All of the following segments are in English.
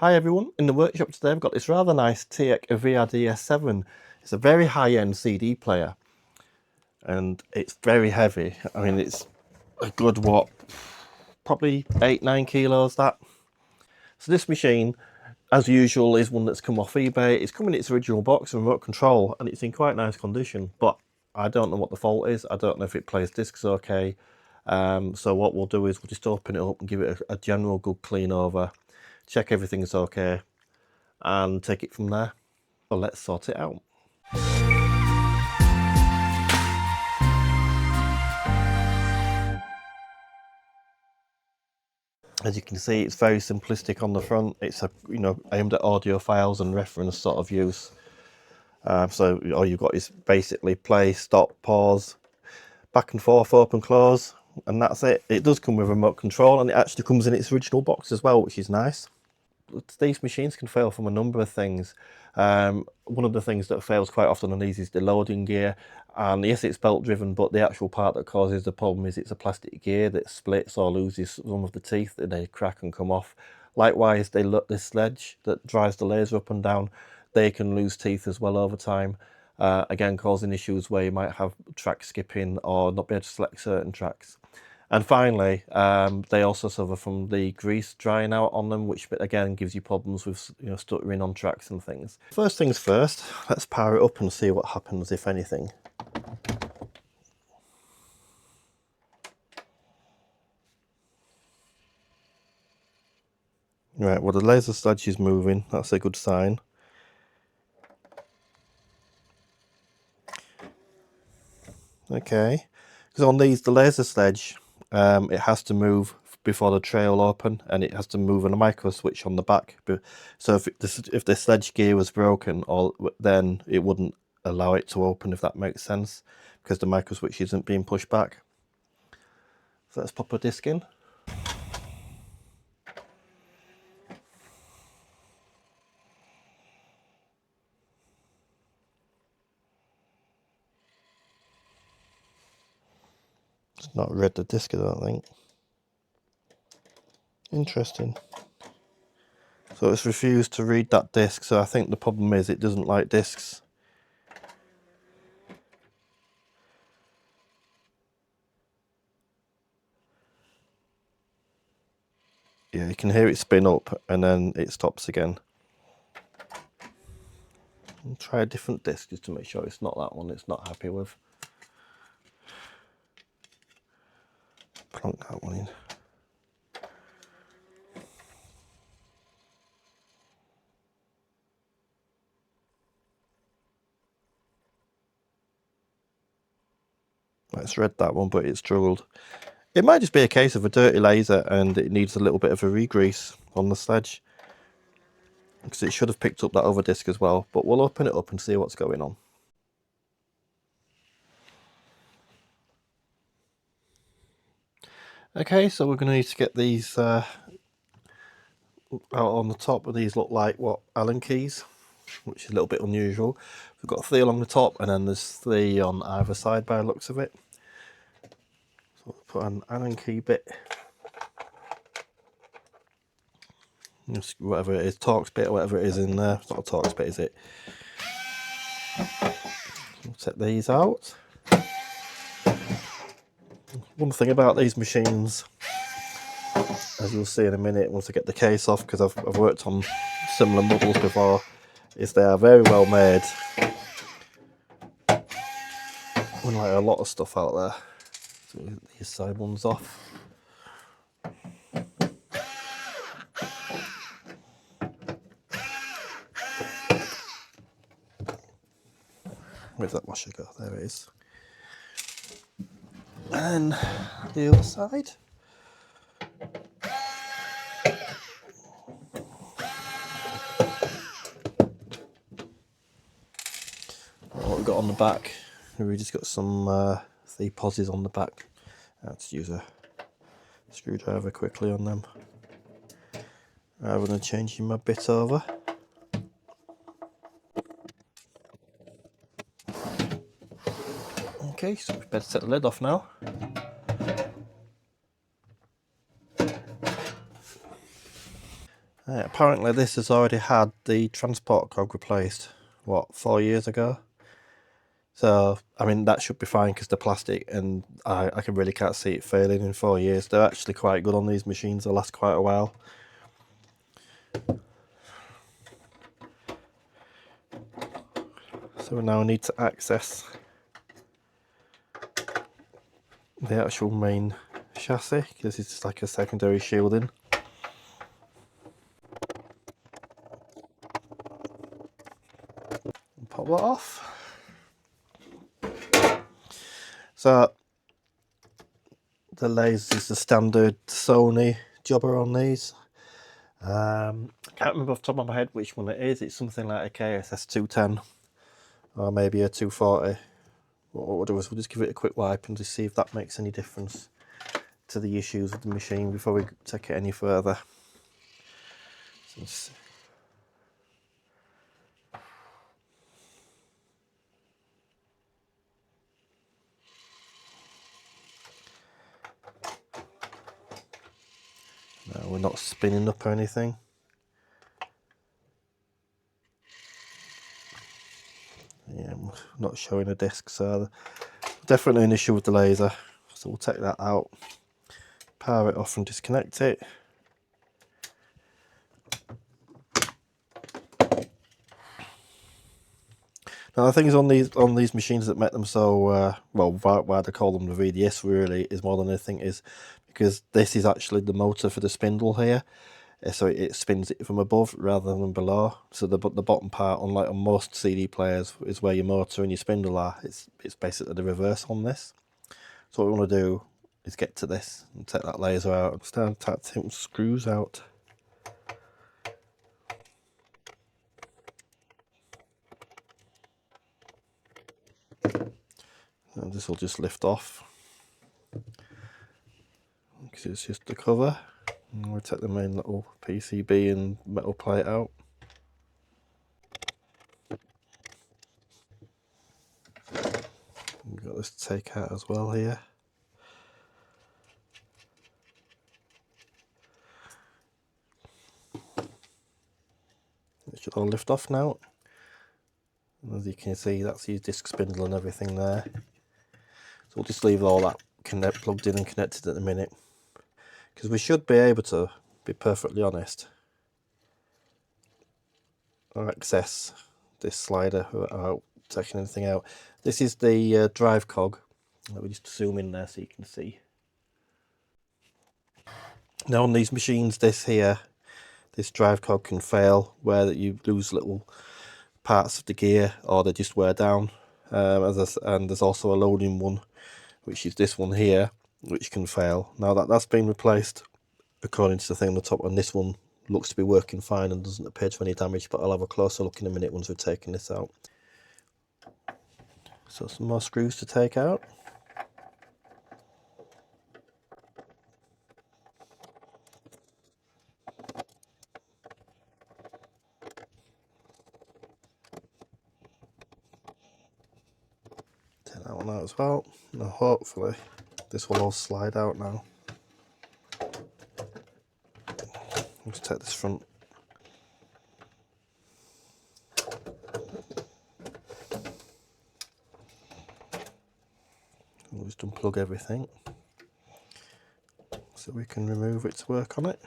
Hi everyone, in the workshop today I've got this rather nice TEAC VRDS-7. It's a very high-end CD player and it's very heavy. I mean, it's a good, what, probably 8-9 kilos that. So this machine, as usual, is one that's come off eBay. It's come in its original box and remote control and it's in quite nice condition, but I don't know what the fault is. I don't know if it plays discs okay. So what we'll do is we'll just open it up and give it a general good clean over, check everything's okay, and take it from there. Well, let's sort it out. As you can see, it's very simplistic on the front. It's aimed at audiophiles and reference sort of use. So all you've got is basically play, stop, pause, back and forth, open, close, and that's it. It does come with a remote control, and it actually comes in its original box as well, which is nice. These machines can fail from a number of things. One of the things that fails quite often on these is the loading gear, and yes, it's belt driven, but the actual part that causes the problem is it's a plastic gear that splits or loses some of the teeth, that they crack and come off. Likewise, this Sledge that drives the laser up and down, they can lose teeth as well over time, again causing issues where you might have track skipping or not be able to select certain tracks. And finally, they also suffer from the grease drying out on them, which again gives you problems with stuttering on tracks and things. First things first, let's power it up and see what happens, if anything. Right, well, the laser Sledge is moving, that's a good sign. Okay, because on these, the laser Sledge, it has to move before the tray will open, and it has to move on a micro switch on the back. So if the Sledge gear was broken, then it wouldn't allow it to open, if that makes sense, because the micro switch isn't being pushed back. So let's pop a disc in. It's not read the disc, I don't think. Interesting. So it's refused to read that disc, so I think the problem is it doesn't like discs. Yeah, you can hear it spin up and then it stops again. I'll try a different disc just to make sure it's not that one it's not happy with. Plonk that one in. It's read that one, but it struggled. It might just be a case of a dirty laser and it needs a little bit of a re-grease on the Sledge, because it should have picked up that other disc as well, but we'll open it up and see what's going on. Okay, so we're going to need to get these out on the top. Of these look like what, Allen keys, which is a little bit unusual. We've got 3 along the top and then there's 3 on either side by the looks of it. So we'll put an Allen key bit, just whatever it is, Torx bit or whatever it is in there. It's not a Torx bit, is it? We'll take these out. One thing about these machines, as you'll see in a minute once I get the case off, because I've worked on similar models before, is they are very well made. Unlike a lot of stuff out there. So these side ones off. Where's that washer go? There it is. And the other side. What we've got on the back, we've just got some 3 pauses on the back. Let's use a screwdriver quickly on them, rather than changing my bit over. Okay, so we better set the lid off now. Apparently this has already had the transport cog replaced, what, 4 years ago? So, I mean, that should be fine because they're plastic, and I really can't see it failing in 4 years. They're actually quite good on these machines, they last quite a while. So we now need to access the actual main chassis, because it's just like a secondary shielding. Pop that off. So the laser is the standard Sony jobber on these. I can't remember off the top of my head which one it is. It's something like a KSS-210 or maybe a 240. What we'll do is we'll just give it a quick wipe and just see if that makes any difference to the issues with the machine before we take it any further. So no, we're not spinning up or anything. Yeah, I'm not showing a disc, so definitely an issue with the laser. So we'll take that out, power it off and disconnect it. Now the things on these machines that make them so well, why they call them the VDS really is more than anything is because this is actually the motor for the spindle here. So it spins it from above rather than below. So the bottom part, unlike on most CD players, is where your motor and your spindle are. It's basically the reverse on this. So what we want to do is get to this and take that laser out and start taking screws out. And this will just lift off because it's just the cover. And we'll take the main little PCB and metal plate out. We've got this to take out as well here. It should all lift off now. And as you can see, that's your disc spindle and everything there. So we'll just leave all that plugged in and connected at the minute, because we should be able to, be perfectly honest, access this slider without taking anything out. This is the drive cog. Let me just zoom in there so you can see. Now on these machines, this drive cog can fail, where you lose little parts of the gear or they just wear down. And there's also a loading one, which is this one here, which can fail. Now that's been replaced according to the thing on the top, and this one looks to be working fine and doesn't appear to have any damage, but I'll have a closer look in a minute once we've taken this out. So some more screws to take out. Take that one out as well. Now hopefully this will all slide out now. Let's take this front. We'll just unplug everything so we can remove it to work on it.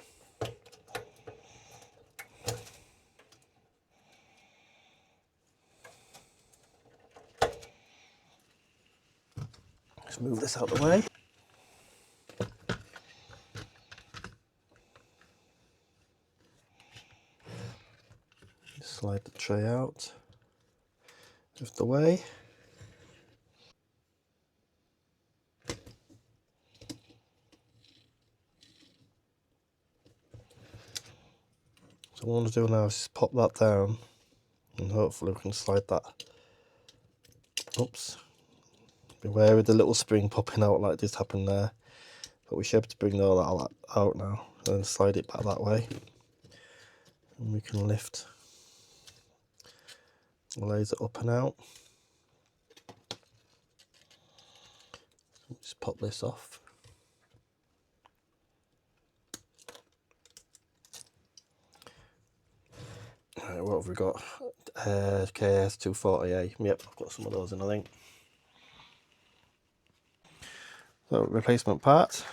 Let's move this out of the way. Slide the tray out of the way. So what I want to do now is just pop that down and hopefully we can slide that. Oops. Beware of the little spring popping out like just happened there. But we should be able to bring all that out now and then slide it back that way. And we can lift the laser up and out. Just pop this off. Right, what have we got? KSS-240A. Yep, I've got some of those in, I think. So, replacement parts.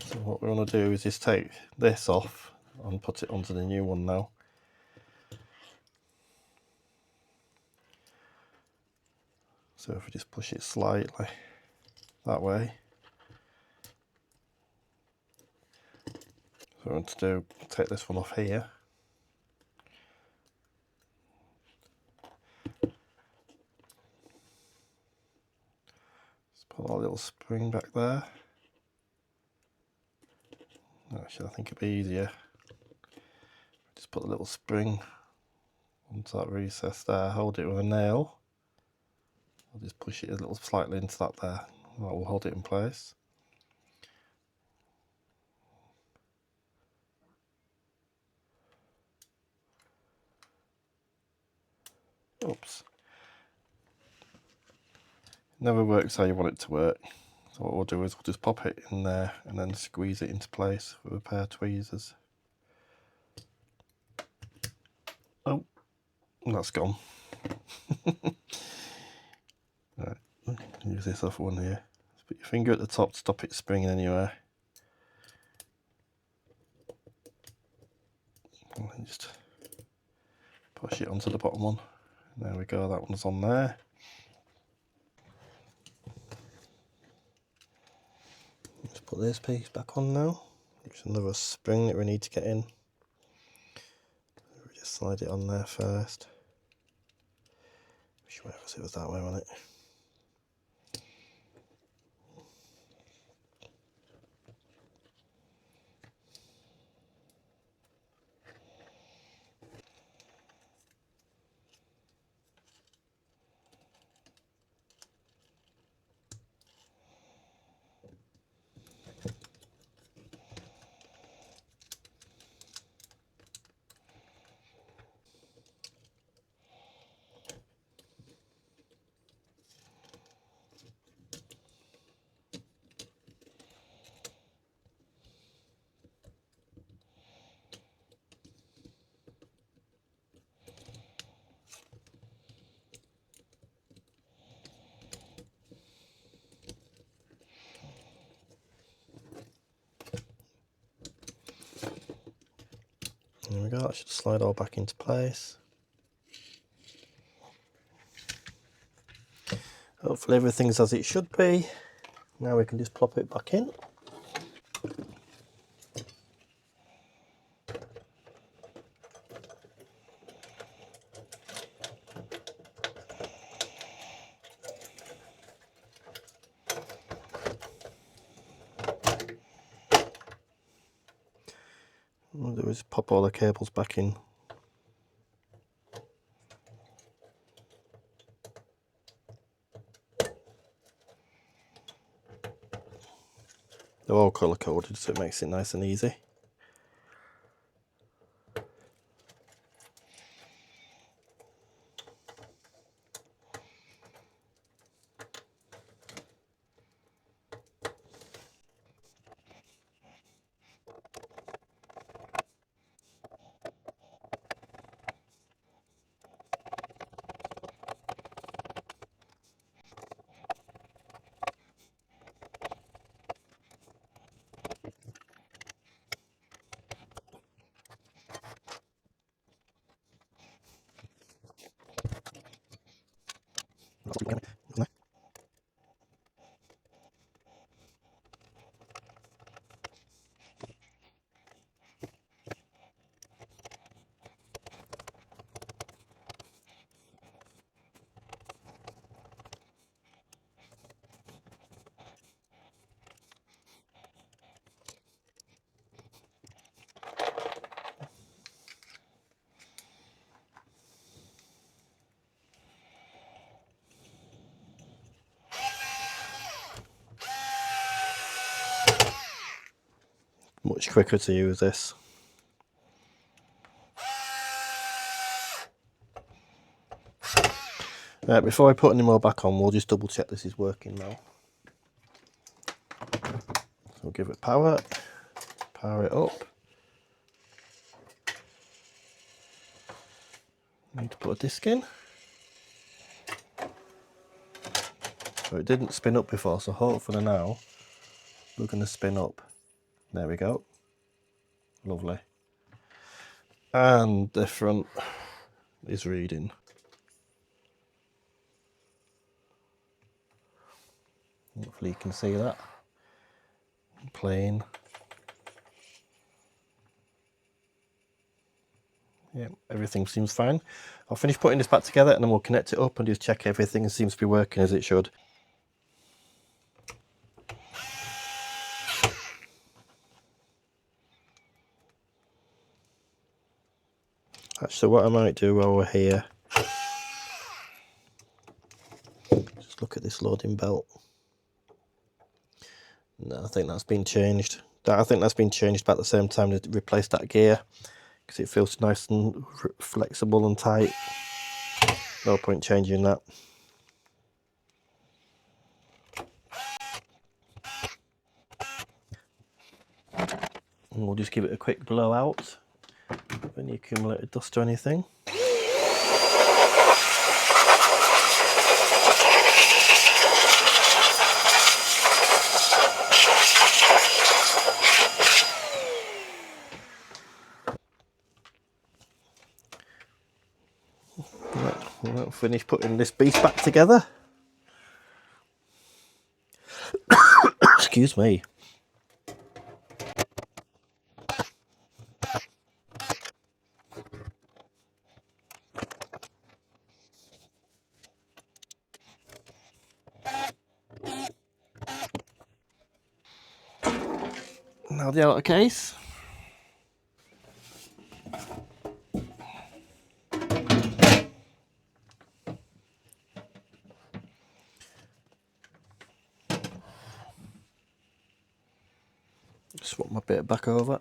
So what we want to do is just take this off and put it onto the new one now. So if we just push it slightly that way. So we want to do, take this one off here. Just put a little spring back there. Actually, I think it'd be easier. Just put a little spring onto that recess there, hold it with a nail. I'll just push it a little slightly into that there. That will hold it in place. Oops. Never works how you want it to work. So what we'll do is we'll just pop it in there and then squeeze it into place with a pair of tweezers. Oh, that's gone. Right, use this other one here. Just put your finger at the top to stop it springing anywhere. And then just push it onto the bottom one. And there we go, that one's on there. Let's put this piece back on now. There's another spring that we need to get in. We just slide it on there first. Which way was it? Was that way, wasn't it? There we go, that should slide all back into place. Hopefully everything's as it should be. Now we can just plop it back in. What I'll do is pop all the cables back in. They're all colour coded, so it makes it nice and easy. Much quicker to use this. Before I put any more back on, we'll just double check this is working now. So we'll give it power it up. Need to put a disc in. So it didn't spin up before, so hopefully now we're going to spin up. There we go. Lovely. And the front is reading. Hopefully you can see that. Playing. Yeah, everything seems fine. I'll finish putting this back together and then we'll connect it up and just check everything seems to be working as it should. Actually, what I might do while we're here, just look at this loading belt. No, I think that's been changed. I think that's been changed about the same time to replace that gear, because it feels nice and flexible and tight. No point changing that. And we'll just give it a quick blowout. Any accumulated dust or anything. Right, we'll finish putting this beast back together. Excuse me. Now the outer case. Swap my bit back over.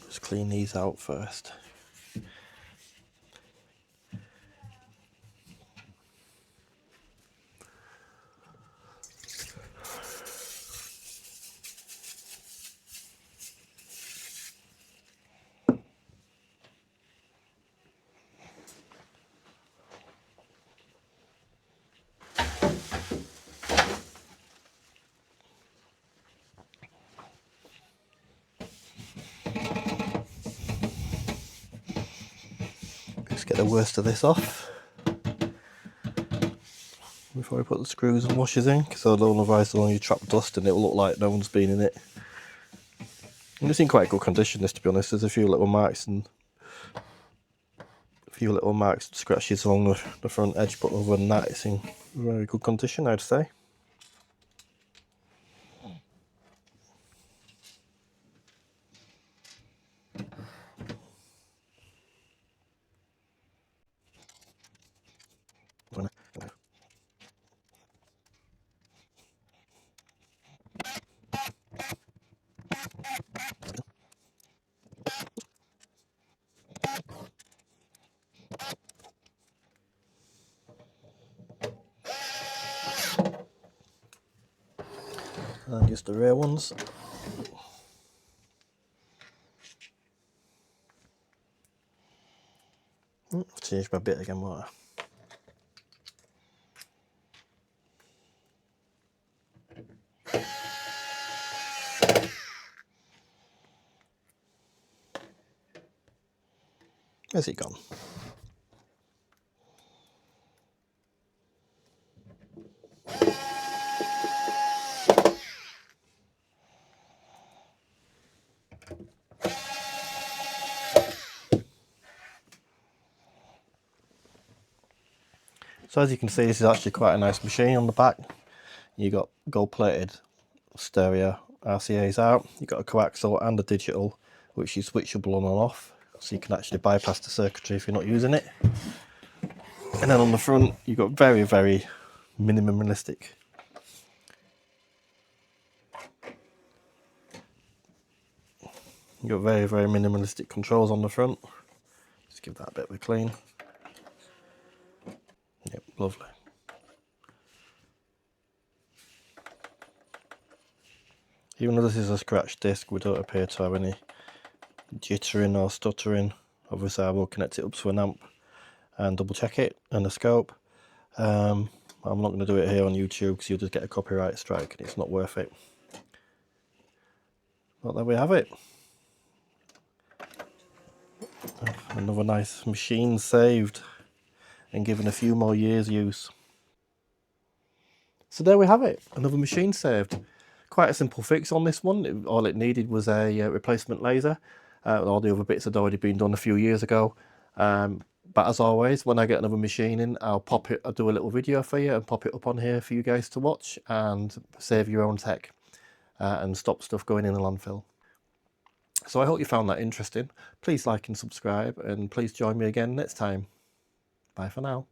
Just clean these out first. Let's get the worst of this off before we put the screws and washers in, because otherwise you trap dust and it'll look like no one's been in it. And it's in quite good condition, this, to be honest. There's a few little marks and scratches along the front edge, but other than that it's in very good condition, I'd say. And just the rear ones. I've changed my bit again, won't I? Where's it gone? So as you can see, this is actually quite a nice machine on the back. You got gold plated stereo RCAs out, you've got a coaxial and a digital, which is switchable on and off, so you can actually bypass the circuitry if you're not using it. And then on the front you've got very, very minimalistic controls on the front. Just give that a bit of a clean. Yep, lovely. Even though this is a scratch disc, we don't appear to have any jittering or stuttering. Obviously I will connect it up to an amp and double check it and a scope. I'm not going to do it here on YouTube because you'll just get a copyright strike and it's not worth it. But there we have it. Another nice machine saved and given a few more years use. So there we have it, another machine saved. Quite a simple fix on this one. All it needed was a replacement laser. All the other bits had already been done a few years ago. But as always, when I get another machine in, I'll do a little video for you and pop it up on here for you guys to watch and save your own tech and stop stuff going in the landfill. So I hope you found that interesting. Please like and subscribe, and please join me again next time. Bye for now.